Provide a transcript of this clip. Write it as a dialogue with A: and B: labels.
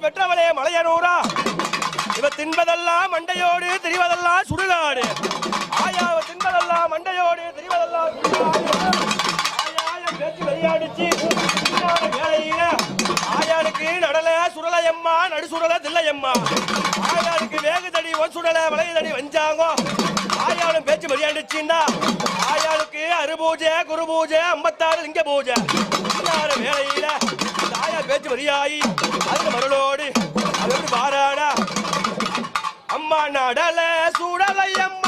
A: பெற்றவளே மலையனூரா இவ தின்பதெல்லாம் மண்டையோடு தெரிவதெல்லாம் சுடுகாடு ஆயாவ தின்பதெல்லாம் மண்டையோடு தெரிவதெல்லாம் ஆயாயம் பேச்சு விளையாடிச்சு வேலையில ஆயாளுக்கு நடல சுடலையம்மா நடு சுடல தில்லையம்மா ஆயாளுக்கு வேகுதடி ஒன் சுடல விளையுதடி வஞ்சாங்கோ ஆயாளும் பேச்சு விளையாடிச்சுண்டா ஆயாளுக்கு அருபூஜை குரு பூஜை 56 லிங்க பூஜை வேலையில ஆயா பேச்சு வரியாயி அதுக்கு மருளோடு அது பாராடா அம்மா நடல சுடலையம்மா